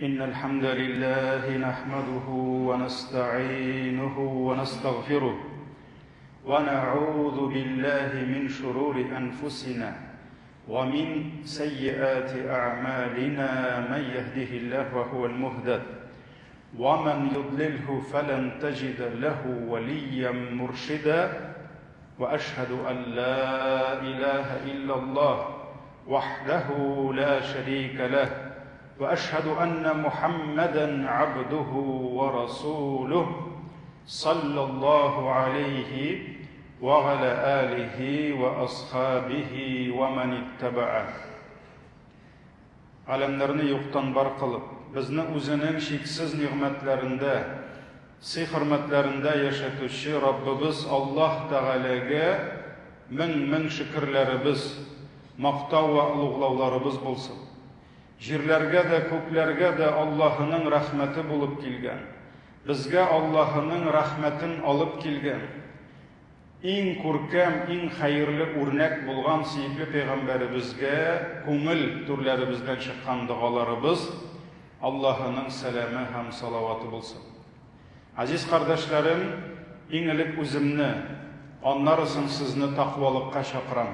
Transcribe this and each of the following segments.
إن الحمد لله نحمده ونستعينه ونستغفره ونعوذ بالله من شرور أنفسنا ومن سيئات أعمالنا من يهده الله وهو المهتد ومن يضلله فلن تجد له وليا مرشدا وأشهد أن لا إله إلا الله وحده لا شريك له وأشهد أن محمدا عبده ورسوله صلى الله عليه وعلى آله وأصحابه ومن اتبعه. Alemlerini yoktan bar kılıp, bizni özünün şeksiz nimetlerinde, hürmetlerinde yaşatuşu Rabbimiz Allah Teala'ya min şükürlerimiz, maqtav ve ulug'lavlarimiz bulsun. Jirlerge de köklerge de Allah'ının rahmeti bulup kilgen. Bizge Allah'ının rahmetin alıp kilgen. En kurkem, en hayırlı örnek bulgan siyikli peygamberimizge köngül türlerimizden çıkan dualarımız Allah'ının selamı hem salavatı bulsun. Aziz kardeşlerim, en ilk özümni, onlar için sizni takvalıkka şakıram.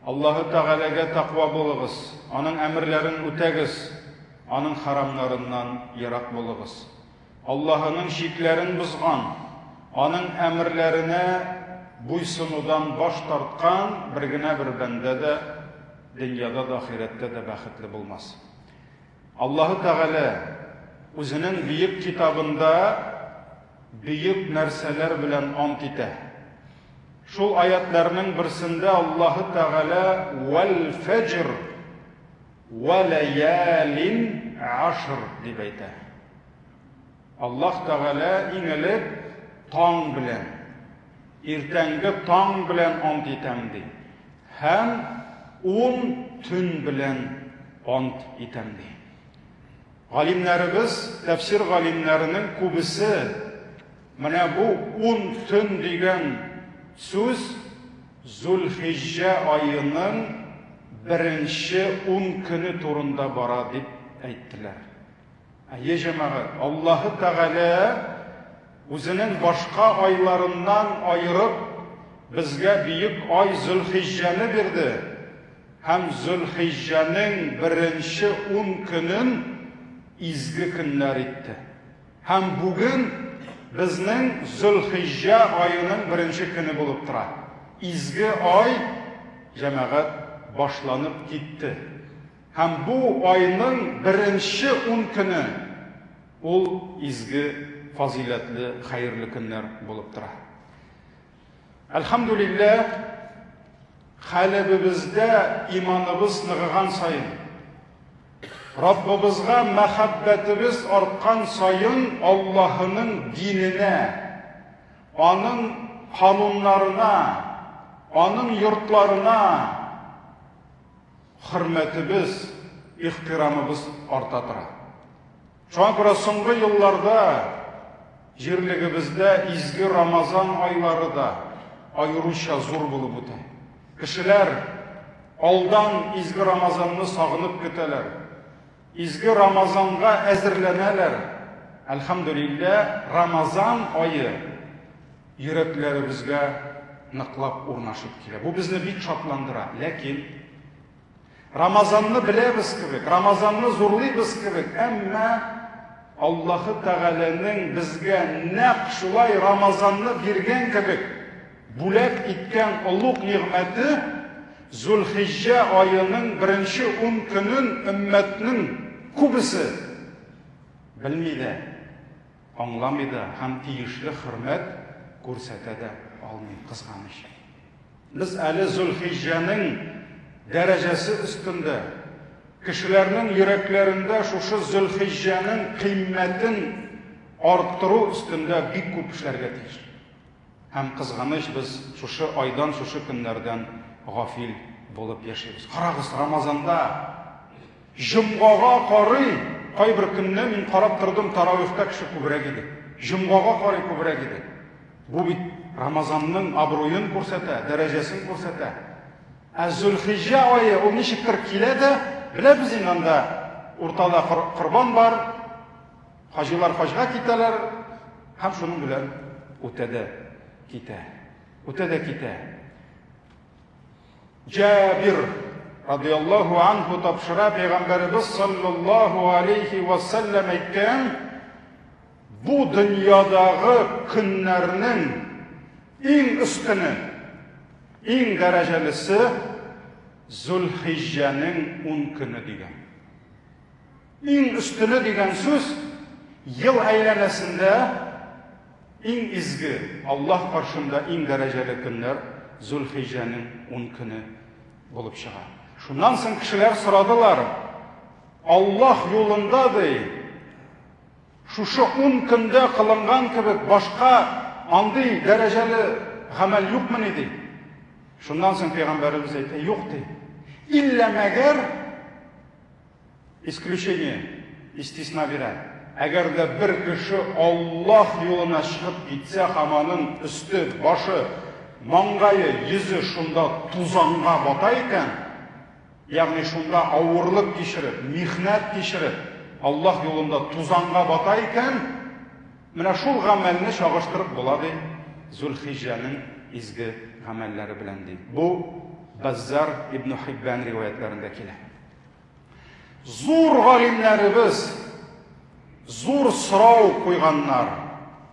Allah'ı Teala'ya takva bulunuz, onun emirlerini ötegiz, onun haramlarından yirak bulunuz. Allah'ın şiklerini buzgan, onun emirlerine buysunudan baş tartkan birgine bir bende de, dünyada da ahirette de baxitli bulmaz. Allah'ı Teala özünün büyük kitabında büyük nerseler bilen ant ite. Şu ayetlerinin birisinde Allah-u Teala vel fecr ve leyalin aşr deb ayta. Allah Teala iňelip taň bilen, ertengi taň bilen ant etem di. Hem 10 tün bilen ant etem di. Galimlerimiz, tefsir galimlerinin kubisi mana bu 10 tün digen söz Zulhicce ayının birinci 10 günü turunda bara deb aytdilar. Ey cemaat, Allah-u Teala özünün başka aylarından ayırıp bizge büyük ay Zulhicce'ni verdi. Hem Zulhicce'nin birinci 10 günün izgi günler etti. Hem bugün bizning Zulhicce ayının birinci günü bulup tura. İzgi ay cemaat başlanıp gitti. Hem bu ayının birinci 10 günü ol izgi faziletli, hayırlı günler bulup tura. Elhamdülillah kalbimizde imanımız nığıgan sayın, Rabbimizga muhabbetimiz artkan sayın Allah'ın dinine, onun kanunlarına, onun yurtlarına hürmetimiz, ihtiramımız artadır. Çünkü soňky yıllarda jirligimizde izgi Ramazan ayları da ayrıca zor bulup öte. Kişiler aldan izgi Ramazanını sagınıp keteler. İzgi Ramazan'a äzirleneler. Elhamdülillah Ramazan ayı yüreklerimizge nıklap urnaşıp kile. Bu bizni bir çatlandıra. Lakin Ramazan'ını bilemiz kibik, Ramazan'ını zorlayız kibik. Ama Allah-u Teala'nın bizge naq şulay Ramazan'ını birgen kibik bulak itken uluk nimeti Zulhicce ayının birinci 10 günün ümmetinin kubisi bilmeydi, anlamaydı, hem tiyişli hürmet korsete de almayı kızganış. Biz Ali Zulhicce'nin derecesi üstünde, kişilerinin yüreklerinde şu Zulhicce'nin kıymetin arttırı üstünde bir kup işlerge tiyişli. Hem kızganış biz şu aydan, şu günlerden gafil bulup yaşayız. Karagız Ramazanda jumgaga qari bir günne min qarab turdim taravihda kishi ko'brak edi. Jumgaga qari ko'brak edi. Bu bit Ramazanның abroyun ko'rsata, darajasini ko'rsata. Az-Zulhijja oyi uni shikir keladi. Bilamiz unda o'rtada Qurban bor, Хаҗилар хаҗга китәләр, һәм шуның белән үтәдә китә. Җабир радиллаһу анһу тапшыра, Пәйгамбәрбез саллаллаһу алейхи ва саллям әйткән, бу дөньядагы көннәрнең иң өстене, иң дәрәҗәлесе Зулхиҗҗәнең 10 көне дигән. Иң өстене дигән сүз ел әйләнәсендә иң изге, Аллаһ каршында иң дәрәҗәле көннәр Зулхиҗҗәнең 10 көне булып чыга. Шуннан соң кешеләр сорадылар, Аллаһ юлында шушы 10 көндә кылынган кебек башка андый дәрәҗәле гамәл юкмы ди? Шуннан соң Пәйгамбәрбез әйтә, юк ди. Илля мәгәр исключение, истисна бирә. Әгәр дә бер кеше Аллаһ юлына чыгып китсә, хаманың өсте, башы, маңгайы, йөзе шунда тузанга бата икән, ягъни шунда авырлык кичереп, михнәт кичереп, Аллаһ юлында тузанга бата икән, менә шул гамәлне чагыштырып була ди, Зулхиҗҗәнең изге гамәлләре белән ди. Бу Баззар ибн Хиббан риваятларында килә. Зур галимнәребез зур сорау куйганнар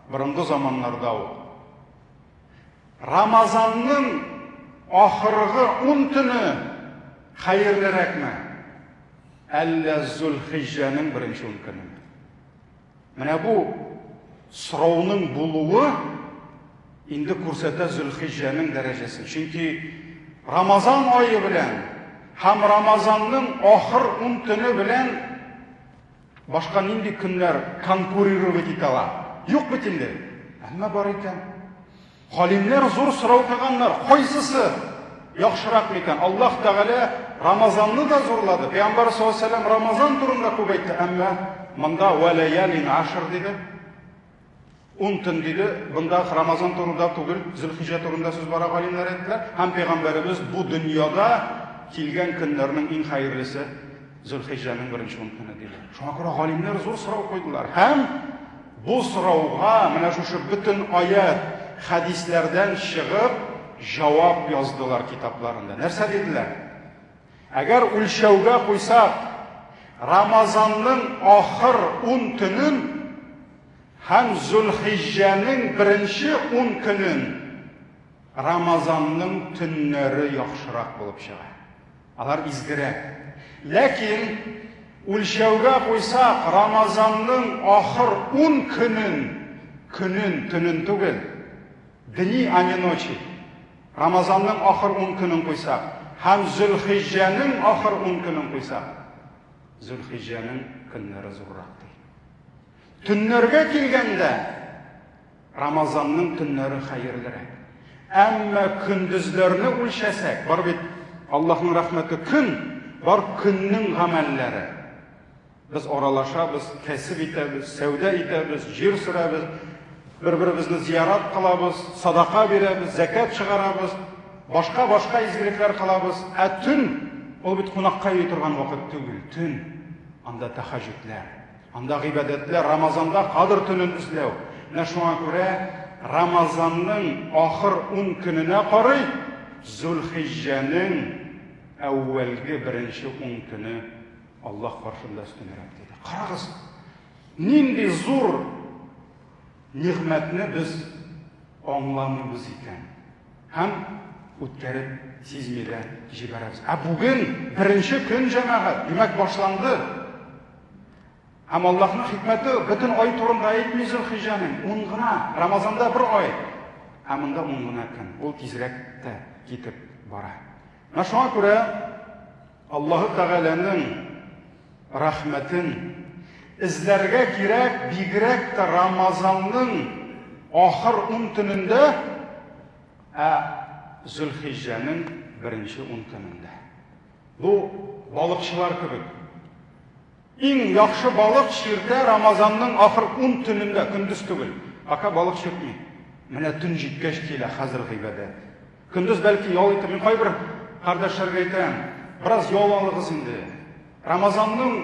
борынгы заманнарда ук. Рамазанның ахыргы 10 төне хәерлерәкме? Әллә Зулхиҗҗәнең 1-нче 10 көне? Менә бу сорауның булуы инде күрсәтә Зулхиҗҗәнең дәрәҗәсен. Чөнки Рамазан айы белән һәм Рамазанның ахыр 10 төне белән башка нинди көннәр конкурировать итәләр? Юк бит инде. Әмма бар икән. Галимнәр зур сорау кылганнар. Кайсысы яхшырак микән? Аллаһ Тәгалә Рамазанны да зурлады. Пәйгамбәр саллаллаһу алейһи ва саллям Рамазан турында күп әйтте, әмма монда валаялин ашр диде. 10 төн диде. Бунда Рамазан турында түгел, Зулхиҗҗә турында сүз бара, галимнәр әйттеләр. Һәм Пәйгамбәрбез бу дөньяда килгән көннәрнең иң хәерлесе Зулхиҗҗәнең 1-нче 10 көне диде. Шуңа күрә галимнәр зур сорау куйдылар. Һәм бу сорауга менә шушы бөтен аят, хадисләрдән чыгып җавап яздылар китапларында. Нәрсә диделәр? Әгәр үлчәүгә куйсак, Рамазанның ахыр 10 төнен һәм Зулхиҗҗәнең 1-нче 10 көнен Рамазанның төннәре яхшырак булып чыга. Алар изгерәк. Ләкин үлчәүгә куйсак, Рамазанның ахыр 10 төнен түгел, дни, а не ночи. Рамазанның ахыр 10 көнен куйсак, һәм Зулхиҗҗәнең ахыр 10 көнен куйсак, Зулхиҗҗәнең көннәре зуррак ди. Төннәргә килгәндә Рамазанның төннәре хәерлерәк. Әмма көндезләрне үлчәсәк, бар бит Аллаһның рәхмәте көн, бар көннең гамәлләре. Без аралашабыз, кәсеп итәбез, сәүдә итәбез, җир сөрәбез, бер-беребезне зиярат кылабыз, садака бирәбез, закат чыгарабыз, башка изгелекләр кылабыз. Ә төн ул бит кунакка йөри торган вакыт түгел. Төн анда тахаҗҗудлар, анда гыйбадәтләр, Рамазанда кадр төнен эзләү. Менә шуңа күрә Рамазанның ахыр 10 көненә карый, Зулхиҗҗәнең әүвәлге 1-нче 10 көне Аллаһ каршында өстенрәк диде. Карагыз, нинди зур нигъмәтне без аңламыйбыз икән. Һәм үткәреп сизмәдә җибәрәбез. Ә бүген 1-нче көн җәмәгать, димәк башланды. Һәм Аллаһның хикмәте бөтен ай турында әйтми Зулхиҗҗәнең 10 гына, Рамазанда 1 ай. Ә монда 10 гына көн. Ул тизрәк тә китеп бара. Менә шуңа күрә Аллаһ Тәгаләнең рәхмәтен эзләргә кирәк, бигрәк тә Рамазанның ахыр 10 төнендә, Зулхиҗҗәнең 1-нче 10 көнендә. Бу балыкчылар кебек. Иң яхшы балык чиртә Рамазанның ахыр 10 төнендә, көндез түгел. Ака балык чиртми. Менә төн җиткәч килә хәзер гыйбадәт. Көндез бәлки ял итеп, мин кайбер кардәшләргә әйтәм, бераз ял алыгыз инде. Рамазанның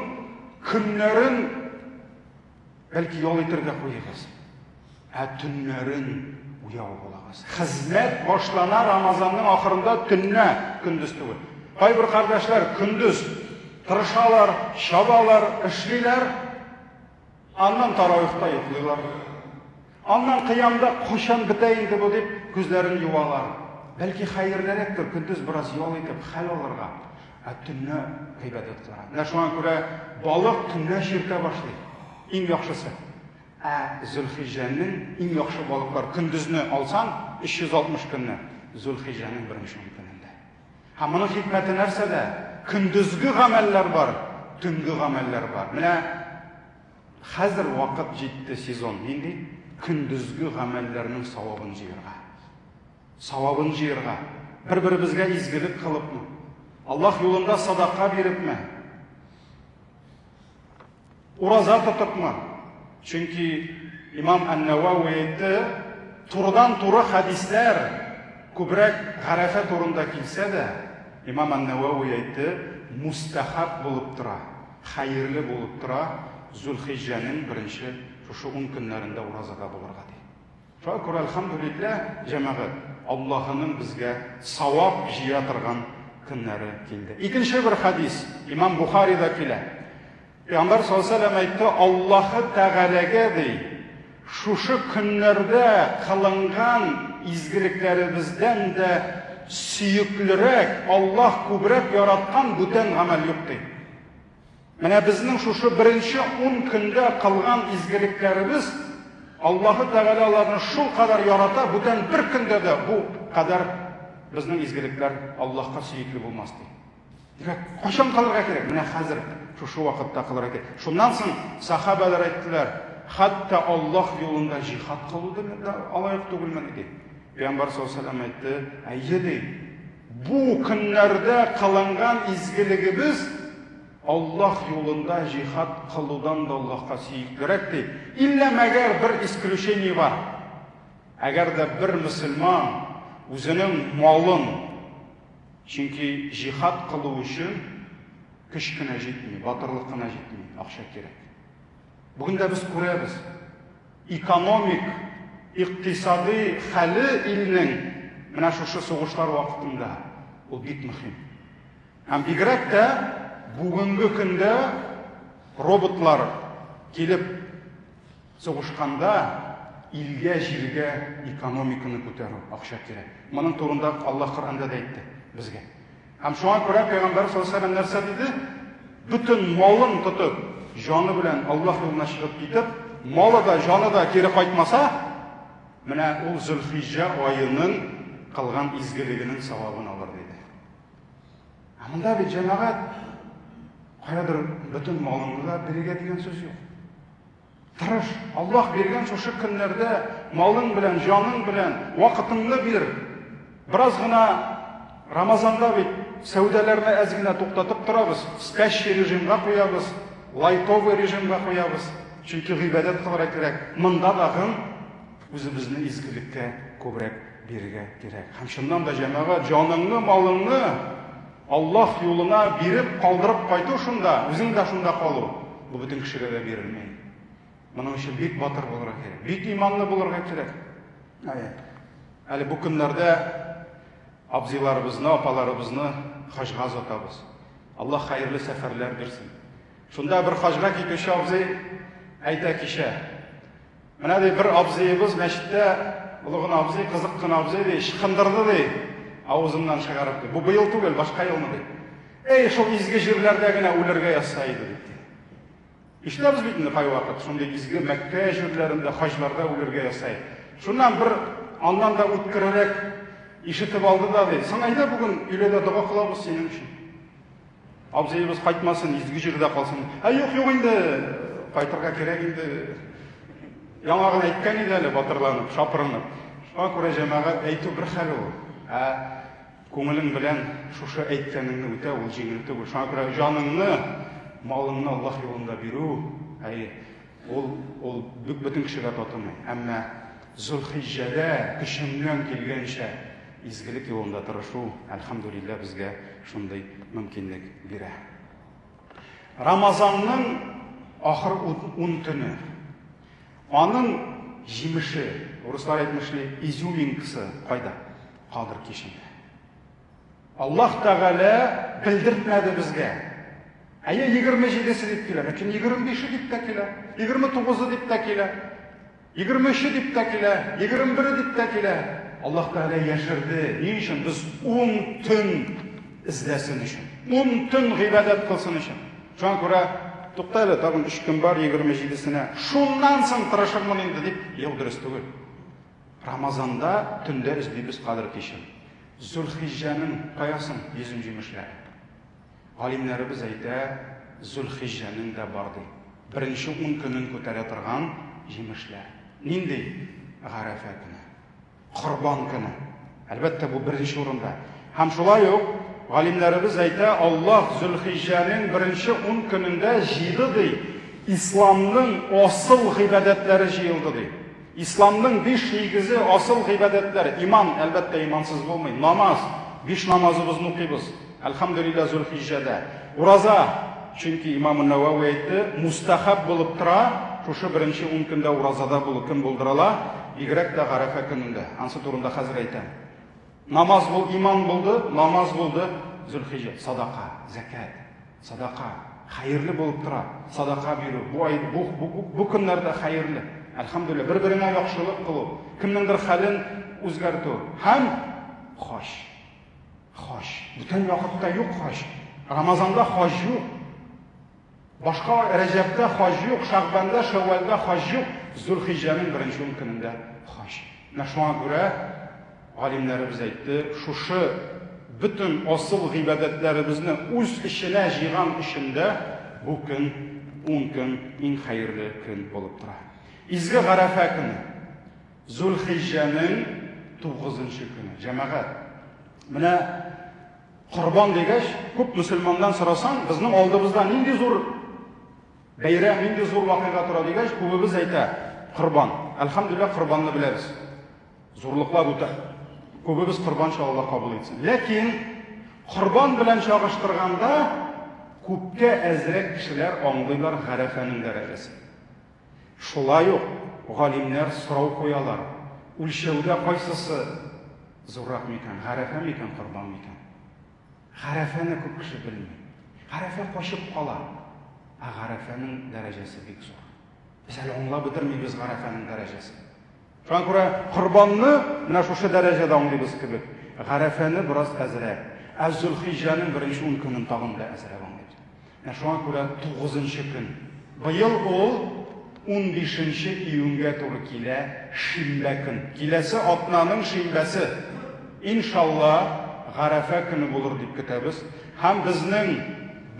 көннәрен бәлки ял итәргә куегыз. Төннәрен уяу булыгыз. Хезмәт башлана Рамазанның ахырында төнне, көндез түгел. Кайбер кардәшләр көндез тырышалар, чабалар, эшлиләр, аннан таравихта йоклыйлар. Аннан кыямда кашан бетә инде бу дип күзләрен юалар. Бәлки хәерлерәктер көндез бераз ял итеп хәл алырга, төнне гыйбадәт кылырга. Менә шуңа күрә балык төнне җиркә башлый. Иң яхшысы. Зөлхиҗҗәнең иң яхшы балыклар көндезне алсаң 360 көнне Зөлхиҗҗәнең беренче көнендә. Моның хикмәте нәрсәдә? Көндезге гамәлләр бар, төнге гамәлләр бар. Менә хәзер вакыт җитте, сезон. Нинди? Көндезге гамәлләрнең савабын җыярга. Савабын җыярга. Бер-беребезгә изгелек кылыпмы? Аллаһ юлында садака бирепме? Ураза тотыпмы? Чөнки Имам Ан-Навави әйтте, турыдан-туры хадисләр күбрәк гарафа турында килсә дә, Имам Ан-Навави әйтте, мустахаб булып тора, хәерле булып тора, Зулхиҗҗәнең беренче шушы 10 көннәрендә уразага булырга ди. Шуңа күрә әлхәмдүлилләһ, җәмәгать, Аллаһның безгә савап җыя торган көннәре килде. Икенче бер хадис Имам Бухарида килә. Пәйгамбәр саллаллаһу алейһи ва сәллям әйтте, Аллаһы Тәгаләгә ди, шушы көннәрдә кылынган изгелекләребездән дә сөеклерәк, Аллаһ күбрәк яраткан бүтән гамәл юк ди. Менә безнең шушы беренче 10 көндә кылган изгелекләребез Аллаһы Тәгалә аларны шул кадәр ярата, бүтән бер көндә дә бу кадәр безнең изгелекләр Аллаһка сөекле булмас ди. Димәк, кашан кылырга кирәк? Менә хәзер шушы вакытта кылырга кирәк. Шуннан соң сахабалар әйттеләр, хәтта Аллаһ юлында җихад кылуды да алайык түгелме ди. Пәйгамбәр саллаллаһу алейһи ва сәллям әйтте, әйе, бу көннәрдә кылынган изгелегебез Аллаһ юлында җихад кылудан да Аллаһка сөеклерәк ди. Иллә мәгәр бер исключение бар. Әгәр дә бер мөселман үзенең малын, чөнки җихад кылу өчен көч кенә җитми, батырлык кына җитми, акча кирәк. Бүген дә без күрәбез, экономик, икътисади хәле илнең менә шушы сугышлар вакытында ул бик мөһим. Һәм бигрәк тә бүгенге көндә роботлар килеп сугышканда илгә, җиргә экономиканы күтәрү, акча кирәк. Моның турында Аллаһ Коръәндә дә әйтте безгә. Һәм шуңа күрә Пәйгамбәр саллаллаһу алейһи ва сәллям нәрсә диде? Бүтән малын тотып, җаны белән Аллаһ юлына чыгып китеп, малы да, җаны да кире кайтмаса, менә ул Зөлхиҗҗә аеның кылган изгелегенең савабын алыр диде. Монда бит җәмәгать каядыр бүтән малыңны да бирергә дигән сүз юк. Тырыш, Аллаһ биргән шушы көннәрдә малың белән, җаның белән вакытыңны бир. Бераз гына Рамазанда бит сәүдәләрне әз генә туктатып торабыз, спящий режимга куябыз, лайтовый режимга куябыз. Чөнки гыйбадәт кылырга кирәк. Монда дагы үзебезне изгелеккә күбрәк бирергә кирәк. Һәм шуннан да җәмәгать, җаныңны, малыңны Аллаһ юлына биреп калдырып кайту шунда, үзең дә шунда калу. Бу бөтен кешегә дә бирелмәй. Моның өчен бик батыр булырга кирәк, бик иманлы булырга кирәк. Әле бу көннәрдә абзыйларыбызны, апаларыбызны хаҗга озатабыз. Аллаһ хәерле сәфәрләр бирсен. Шунда бер хаҗга китүче абзый әйтә кичә. Менә бер абзыебыз мәчеттә, улыгын абзый, кызык кына абзый ди, шыкындырды ди, авызыннан чыгарып ди. Бу быел түгел, башка елны ди. Шул изге җирләрдә генә үләргә язса иде ди. Ишетәбез бит инде кай вакыт, шундый изге Мәккә җирләрендә хаҗларда үләргә язсай. Шуннан бер аннан да үткәрерәк ишетеп алды да ди. Соң әйдә бүген өйләдә дуга кылабыз синең өчен. Абзыебыз кайтмасын, изге җирдә калсын. Юк инде, кайтырга кирәк инде. Яңа гына әйткән иде әле батырланып, шапырынып. Шуңа күрә җәмәгать әйтү бер хәл ул. Күңелең белән шушы әйткәнеңне үтә ул җиңел түгел. Шуңа күрә җаныңны, малыңны Аллаһ юлында бирү, ул бөтен кешегә татымый. Әмма Зулхиҗҗәдә көчеңнән килгәнчә изгелек юлында тырышу, әлхәмдүлилләһ, безгә шундый мөмкинлек бирә. Рамазанның ахыр 10 төне, Аның җимеше, урыслар әйтмешли, изюминкасы кайда? Кадыр кешендә. Аллаһ Тәгалә белдертмәде безгә. Әйе 27-се дип килә, ләкин 25-е дип тә килә, 29-ы дип тә килә, 23-е дип тә килә, 21-е дип тә килә. Аллаһ Тәгалә яшерде. Ни өчен? Без 10 төн эзләсен өчен. 10 төн гыйбадәт кылсын өчен. Шуңа күрә туктайлы, тагын 3 көн бар 27-сенә. Шуннан соң тырышырмын инде дип, юк, дөрес түгел. Рамазанда төндә эзлибез кадыр кичен. Зулхиҗҗәнең каясын йөзен җимешләре. Галимнәребез әйтә, Зулхиҗҗәнең дә бар ди. Беренче 10 көнен күтәрә торган җимешләр. Нинди? Гарафа көне, Корбан көне. Әлбәттә, бу беренче урында. Һәм шулай ук галимнәребез әйтә, Аллаһ Зулхиҗҗәнең беренче 10 көнендә җыйды ди. Исламның асыл гыйбадәтләре җыелды ди. Исламның 5 нигезе асыл гыйбадәтләр. Иман, әлбәттә, имансыз булмый. Намаз, 5 намазыбызны укыйбыз. Әлхамдулилла Зулхиҗҗәдә. Ураза, чөнки Имам Нәвави әйтте, мустахаб булып тора, шушы беренче 10 көндә уразада булып кем булдырыла, бигрәк тә Гарафа көнендә. Ансы турында хәзер әйтәм. Намаз бул, иман булды, намаз булды, Зулхиҗҗә, садака, закат, садака, хәерле булып тора, садака бирү. Бу көннәрдә хәерле. Әлхамдулилла, бер-береңә яхшылык кылу, кемнеңдер хәлен үзгәртү һәм хаж. Хаж. Бүтән вакытта юк хаж. Рамазанда хаж юк. Башка Рәҗәбтә хаж юк, Шәгъбанда, Шәввалда хаж юк. Зулхиҗҗәнең беренче 10 көнендә хаж. Шуңа күрә галимнәребез әйтте, шушы бүтән асыл гыйбадәтләребезне үз ишенә җыйган өчендә бу көн 10 көн иң хәерле көн булып тора. Изге Гарафа көне, Зулхиҗҗәнең 9-нчы көне. Җәмәгать, менә Корбан дигәч, күп мөселмандан сорасаң, безнең алдыбызда нинди зур бәйрәм, нинди зур вакыйга тора дигәч, күбебез әйтә, Корбан. Әлхамдулилла, Корбанны беләбез. Зурлыклар үтә. Күбебез Корбан шалла кабул итсен. Ләкин Корбан белән чагыштырганда күпкә әзрәк кешеләр аңлыйлар Гарафаның дәрәҗәсен. Шулай ук галимнәр сорау куялар. Үлчәүдә кайсысы зуррак микән? Гарафа микән, Корбан микән? Гарафаны күп кеше белми. Гарафа качып кала. Гарафаның дәрәҗәсе бик зур. Без әле аңлап бетермибез Гарафаның дәрәҗәсен. Шуңа күрә Корбанны менә шушы дәрәҗәдә аңлыйбыз кебек. Гарафаны бераз әзрәк. Зулхиҗҗәнең беренче 10 көнен тагын да әзрәк аңлыйбыз. Шуңа күрә 9-нчы көн. Быел ул 15-нче июньгә туры килә, шимбә көн. Киләсе атнаның шимбәсе. Иншалла Гарафа көне булыр дип көтәбез. Һәм безнең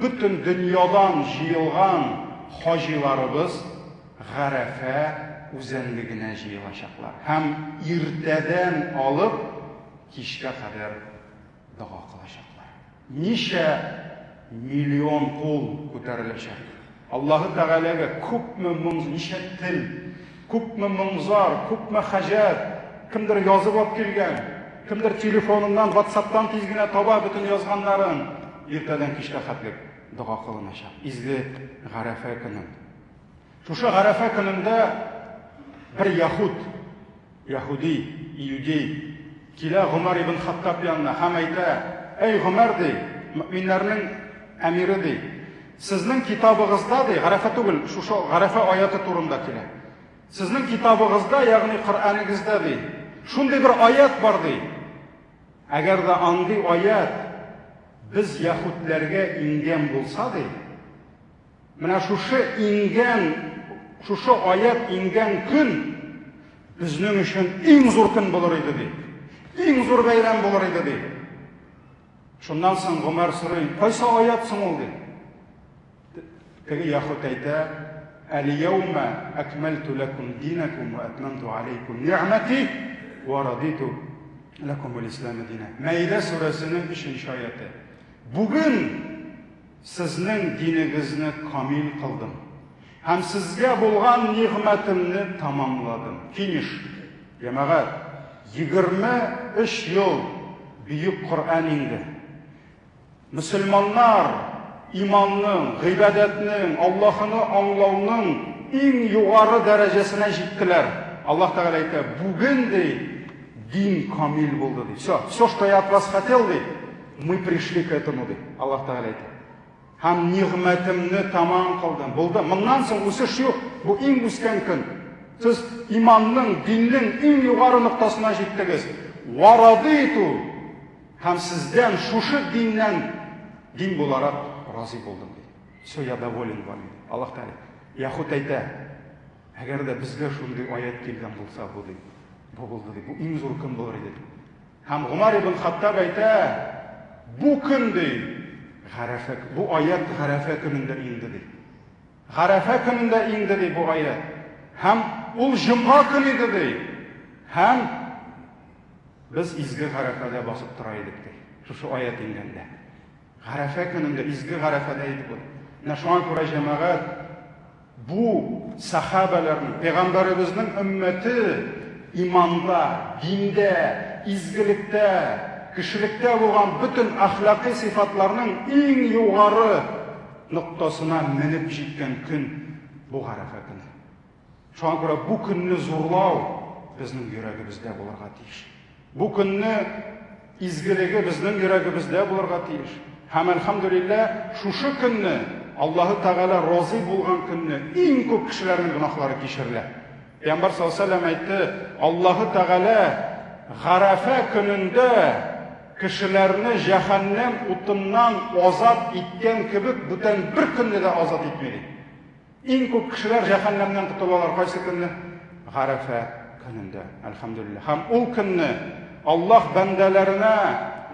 бүтән дөньядан җыелган хаҗиларыбыз Гарафа үзәнлегенә җыелачаклар. Һәм иртәдән алып кичкә кадәр дуа кылачаклар. Ничә миллион кул күтәреләчәк. Аллаһы Тәгаләгә күпме моң, ничә тел, күпме моңзар, күпме хаҗат, кемдер язып алып килгән, кемдер телефоныннан, WhatsApp'тан тиз генә таба бүтән язганнарын, иртәдән кичкә хәтлек дуа кылыначак. Изге Гарафа көне. Шушы Гарафа көнендә бер яһуди, иудей килә Гомар ибн Хаттаб янына һәм әйтә, "Эй Гомар ди, мөэминнәрнең әмире ди, сезнең китабыгызда ди, Гарафа түгел, шушы Гарафа аяты турында килә. Сезнең китабыгызда, ягъни Коръанигызда ди, шундый бер аят бар ди. Әгәр дә андый аят без яһудләргә ингән булса ди, менә шушы аят ингән көн безнең өчен иң зур көн булыр иде ди. Иң зур бәйрәм булыр иде ди." Шуннан соң Гомар сорый, "Кайсы аят соң ул ди?" Теге яһуд әйтә, "Әл-яума акмалту лакум динакум ва атмамту алейкум ниъмати ва радиту лакум ал-ислам дина." Мәйдә сүрәсенең 3-нче аяты. "Бүген сезнең динегезне камил кылдым һәм сезгә булган ниғмәтемне тамамладым." Финиш. Җәмәгать, 23 ел бөек Коръан инде. Мөселманнар иманның, гыйбадәтнең, Аллаһны аңлауның ең югары дәрәҗәсенә җиттеләр. Аллаһ Тәгалә әйтә, бүген дин камил булды ди. Все, что я от вас хотел ди, мы пришли к этому ди. Аллаһ Тәгалә әйтә. Һәм ниғмәтемне тамам кылдым. Булды. Моннан соң үсеш юк. Бу иң үскән көн. Сез иманның, диннең иң югары ноктасына җиттегез. Варадиту. Һәм сездән шушы дин буларак разый булдым ди. Все, я доволен вами. Аллаһ Тәгалә. Яхут әйтә, әгәр дә безгә шундый аят килгән булса, бу булды ди. Бу иң зур көн булыр иде. Һәм Умар ибн Хаттаб әйтә, бу көн ди, бу аят Гарафа көнендә инде ди. Гарафа көнендә инде ди бу аят. Һәм ул җомга көне иде ди. Һәм без изге Гарафада басып тора идек ди. Шушы аят ингәндә. Гарафа көнендә, изге Гарафада иде бу. Менә шуңа күрә җәмәгать, бу сахабаларның, пәйгамбәребезнең өммәте иманда, диндә, изгелектә, кешелектә булган бүтән әхлакый сыйфатларның иң югары ноктасына менеп җиткән көн бу Гарафа көне. Шуңа күрә бу көнне зурлау безнең йөрәгебездә булырга тиеш. Бу көнне изгелеге безнең йөрәгебездә булырга тиеш. Һәм әлхәмдүлилләһ, шушы көнне Аллаһы Тәгалә разый булган көнне иң күп кешеләрнең гөнаһлары кичерелә. Пәйгамбәр саллаллаһу алейһи ва сәллям әйтте, Аллаһы Тәгалә Гарафа көнендә кешеләрне җәһәннәм утыннан азат иткән кебек бүтән бер көнне дә азат итмәде. Иң күп кешеләр җәһәннәмнән котылалар кайсы көнне? Гарафа көнендә. Әлхәмдүлилләһ. Һәм ул көнне Аллаһ бәндәләренә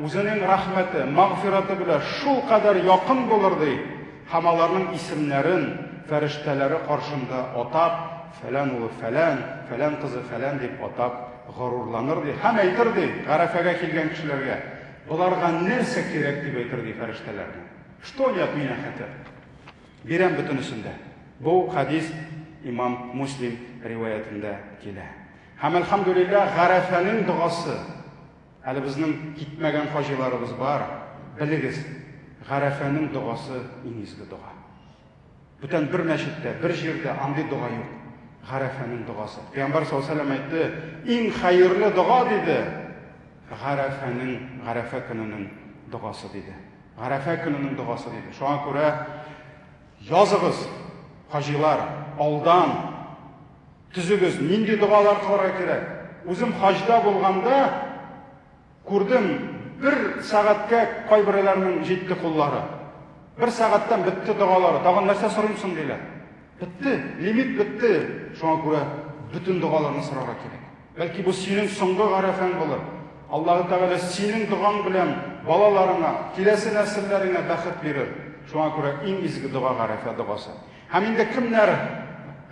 үзенең рәхмәте, мәгъфираты белән шул кадәр якын булыр ди. Һәм аларның исемнәрен фәрештәләре каршында атап, фәлән улы фәлән, фәлән кызы фәлән дип атап горурланыр ди. Һәм әйтер ди Гарафага килгән кешеләргә, буларга нәрсә кирәк дип әйтер ди фәрештәләрне. Что я от меня хотят? Бирәм бөтенесендә. Бу хадис Имам Муслим риваятында килә. Һәм әлхәмдүлилләһ, Гарафаның дуасы. Әле безнең китмәгән хаҗиларыбыз бар. Белегез, Гарафаның дуасы иң изге дуа. Бүтән бер мәчеттә, бер җирдә андый дуа юк. Гарафаның дуасы. Пәйгамбәр саллаллаһу алейһи ва сәллям әйтте, иң хәерле дуа диде. Гарафа көненең дуасы диде. Гарафа көненең дуасы диде. Шуңа күрә языгыз, хаҗилар, алдан түзегез, нинди дуалар кылырга кирәк. Үзем хаҗда булганда күрдем, бер сәгатькә кайберләрнең җитте куллары. Бер сәгатьтән бетте дуалары. Тагын нәрсә сорыймсың диләр. Бетте, лимит бетте. Шуңа күрә бүтән дуаларны сорарга кирәк. Бәлки бу синең соңгы Гарафаң булыр. Аллаһы Тәгалә синең дуаң белән балаларыңа, киләсе нәселләреңә бәхет бирер. Шуңа күрә иң изге дуа Гарафа дуасы. Һәм инде кемнәр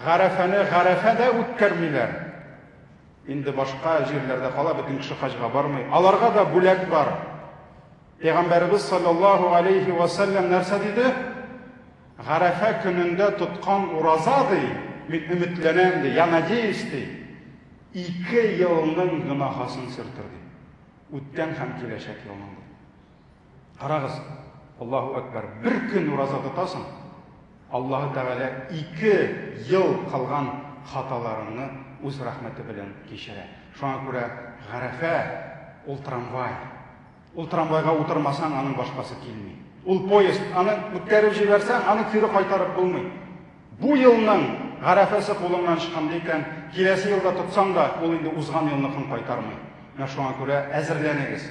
Гарафаны Гарафада үткәрмиләр? Инде башка җирләрдә кала, бөтен кеше хаҗга бармый. Аларга да бүләк бар. Пәйгамбәрбез саллаллаһу алейһи ва сәллям нәрсә диде? Гарафа көнендә тоткан ураза ди, мин өметләнәм ди, я надеюсь ди, 2 елның гөнаһасын сөртер ди. Үткән һәм киләчәк елның. Карагыз, Аллаһу акбар, бер көн ураза тотасың, Аллаһы Тәгалә 2 ел калган хаталарыңны үз рәхмәте белән кичерә. Шуңа күрә Гарафа ул трамвай. Ул трамвайга утырмасаң, аның башкасы килми. Ул поезд, аны үткәреп җибәрсәң, аны кире кайтарып булмый. Бу елның Гарафасы кулыңнан чыккан икән, киләсе елда тотсаң да, ул инде узган елныкын кайтармый. Менә шуңа күрә әзерләнегез.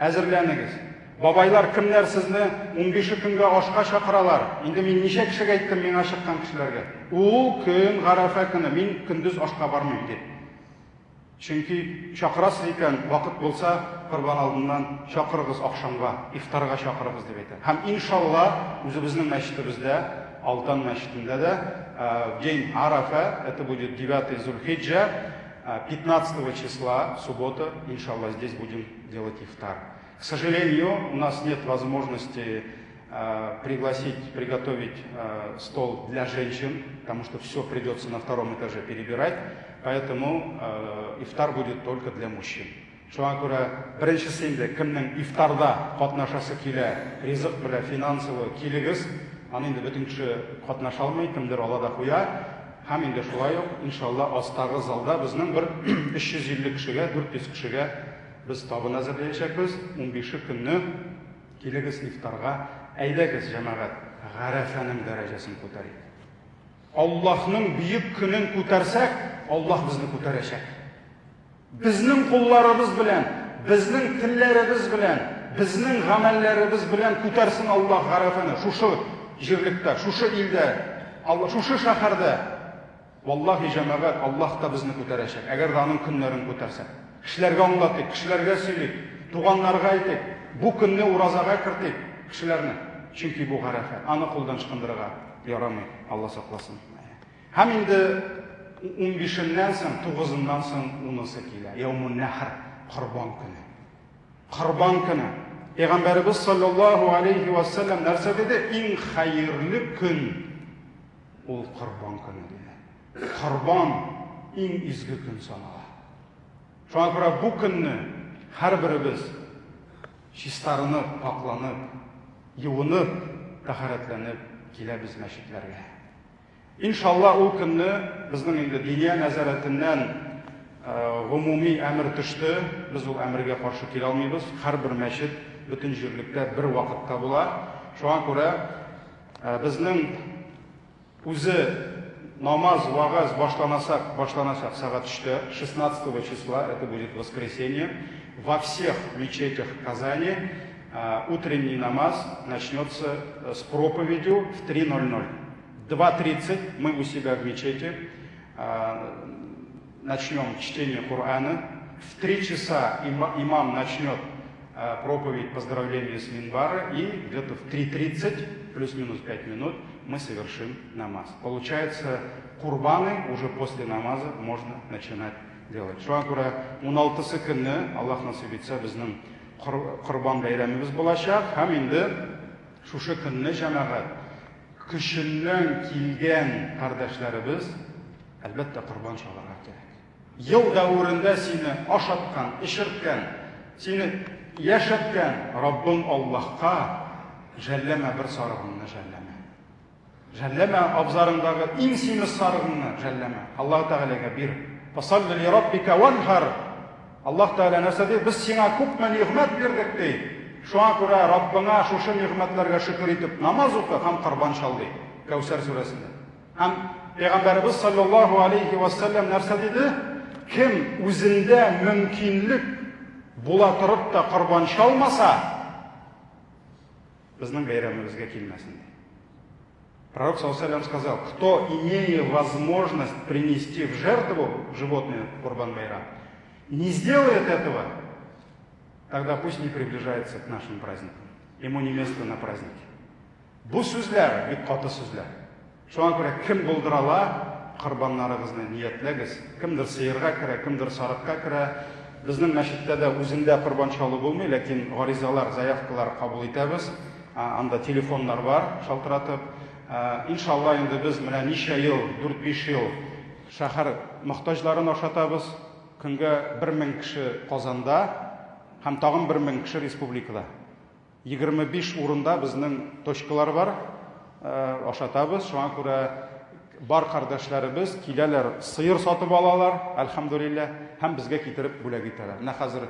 Әзерләнегез. Бабайлар, кемнәр сезне 15 көнгә ашка чакыралар? Инде мин ничә кешегә әйттем миңа чыккан кешеләргә. Ул көн Гарафа көне, мин көндез ашка бармыйм дип. Чөнки чакырасыз икән, вакыт булса, Корбан алдыннан чакырыгыз акшамга, ифтарга чакырыгыз дип әйтә. Һәм иншалла, үзебезнең мәчетебездә, Алтан мәчетендә дә день Арафа, это будет 9 Зульхиджа, 15 числа, суббота, иншалла, здесь будем делать ифтар. К сожалению, у нас нет возможности приготовить стол для женщин, потому что все придется на 2-м этаже перебирать, поэтому ифтар будет только для мужчин. Шуңа күрә беренчесендә кемнең ифтарда катнашасы килә, ризык белән финансовый килегез, Аны инде бөтен кеше катнаша алмый, кемдер ала да куя. Һәм инде шулай ук, иншалла, астагы залда безнең бер 350 кешегә, 400 кешегә без табын әзерләячәкбез. 15 көнне килегез ифтарга, әйдәгез җәмәгать, Гарәфәнең дәрәҗәсен күтәрик. Аллаһның бөек көнен күтәрсәк, Аллаһ безне күтәрәчәк. Безнең кулларыбыз белән, безнең телләребез белән, безнең гамәлләребез белән күтәрсен Аллаһ Гарәфәне. Шушы җирлектә, шушы илдә, шушы шәһәрдә. Валлаһи җәмәгать, Аллаһ та безне күтәрәчәк. Әгәр дә аның көннәрен күтәрсәк. Кешеләргә аңлатыйк, кешеләргә сөйлик, туганнарга әйтик, бу көнне уразага кертик кешеләрне. Чөнки бу Гарәфә, аны кулдан чыкындырырга ярамый. Алла сакласын. Һәм инде 15-ннән соң, 9-ннан соң 10-сы килә. Яумун Нахр, Корбан көне. Корбан көне. Пәйгамбәрбез саллаллаһу алейхи ва саллям нәрсә диде? Иң хәерле көн ул Корбан көне диде. Корбан иң изге көн санала. Шуңа күрә бу көнне һәрберебез чистарынып, пакланып, юынып, тәһарәтләнеп киләбез мәчетләргә. Иншалла ул көнне безнең инде динья нәзарәтеннән гомуми әмер төште. Без ул әмергә каршы килә алмыйбыз. Һәрбер мәчет бөтен җирлектә бер вакытта була. Шуңа күрә безнең үзе намаз, вагаз башланасак сагат 3-тә, 16 числа, это будет воскресенье, во всех мечетях Казани утренний намаз начнется с проповедью в 3:00. 2:30 мы у себя в мечети начнем чтение Корана. В 3 часа имам начнет проповедь поздравления с минбара, и где-то в 3:30, плюс-минус 5 минут, мы совершим намаз. Получается, курбаны уже после намаза можно начинать делать. Шуңа күрә 16-сы көнне, Аллаһ насыйп итсә, безнең Корбан бәйрәмебез булачак. Һәм инде шушы көнне җәмәгать көченнән килгән кардәшләребез әлбәттә Корбан чаларга кирәк. Ел дәврендә сине ашаткан, эчерткән, сине яшәткән Раббың Аллаһка жәлләмә бер сарыгыңны жәлләмә. Жәлләмә абзарыңдагы иң симез сарыгыңны жәлләмә. Аллаһ Тәгаләгә бир. Фасалли ли раббика ванхар. Аллаһ Тәгалә нәрсә ди? Без сиңа күпме ниғмәт бирдек ди. Шуңа күрә Раббыңа шушы ниғмәтләргә шөкер итеп намаз укы һәм Корбан чал ди. Кәүсәр сүрәсендә. Һәм Пәйгамбәрбез саллаллаһу алейхи ва саллям нәрсә диде? Кем үзендә мөмкинлек була торып та Корбан чалмаса, безнең бәйрәмебезгә килмәсен ди. Пророк саллаллаху алейхи ва саллям сказал: кто, имея возможность принести в жертву животное Курбан байрам, не сделает этого, тогда пусть не приближается к нашим праздникам. Ему не место на празднике. Бу сүзләр бик каты сүзләр. Шуңа күрә кем булдырала, корбаннарыгызны ниятләгез. Кемдер сыерга керә, кемдер сарыкка керә. Безнең мәчеттә дә үзендә корбан чалу булмый, ләкин гаризалар, заявкалар кабул итәбез. Анда телефоннар бар, шалтыратып. Иншалла инде без менә ничә ел, 4-5 ел шәһәр мохтаҗларын ашатабыз. Көнгә 1000 кеше Казанда һәм тагын 1000 кеше республикада. 25 урында безнең точкалар бар, ашатабыз. Шуңа күрә бар кардәшләребез киләләр, сыер сатып алалар, әлхәмдүлилләh, һәм безгә китереп бүләк итәләр. Менә хәзер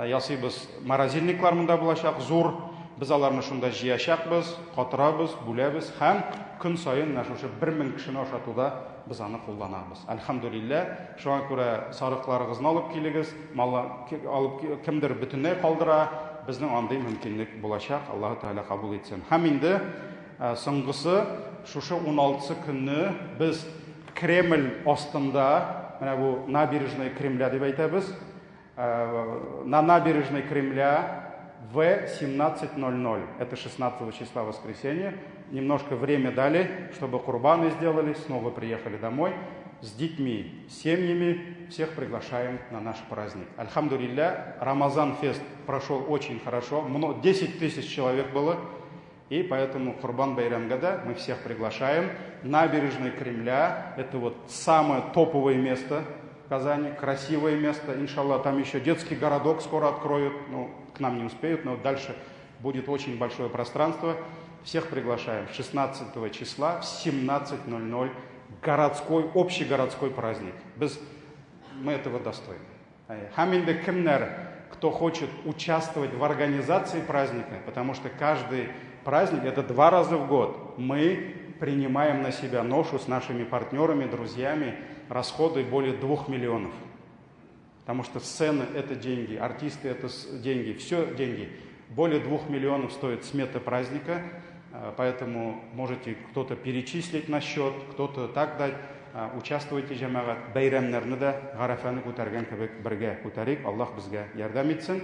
ясыйбыз, морозильниклар монда булачак, зур. Без аларны шунда җыячакбыз, катырабыз, бүләбез һәм көн саен шушы 1000 кешене ашатуда без аны кулланабыз. Әлхәмдүлилләh. Шуңа күрә сарыкларыгызны алып килегез, алып кемдер бөтенләй калдыра, безнең андый мөмкинлек булачак. Аллаһ Тәгалә кабул итсен. Һәм инде соңгысы шушы 16-сы көнне без Кремль астында, менә бу набережная Кремля дип әйтәбез, на набережной Кремля в 17:00. Это 16 числа воскресенье. Немножко время дали, чтобы курбаны сделали, снова приехали домой с детьми, с семьями. Всех приглашаем на наш праздник. Альхамдулилля, Рамазан фест прошел очень хорошо. 10 000 человек было. И поэтому Курбан Байрам года мы всех приглашаем. Набережная Кремля – это вот самое топовое место в Казани, красивое место. Иншаллах, там еще детский городок скоро откроют. Ну, к нам не успеют, но дальше будет очень большое пространство. Всех приглашаем 16 числа в 17:00. Общегородской праздник. Мы этого достойны. Хаминде кимнер, кто хочет участвовать в организации праздника, потому что каждый праздник это 2 раза в год. Мы принимаем на себя ношу с нашими партнерами, друзьями, расходы более 2 миллионов. Потому что сцены это деньги, артисты это деньги, все деньги. Более 2 миллионов стоит смета праздника, поэтому можете кто-то перечислить на счет, кто-то так дать. Участвуйте, жамағат, бәйрәмнәрне дә, ғарафаны күтәргән кебек бергә күтәрик. Аллаһ безгә ярдәм итсен.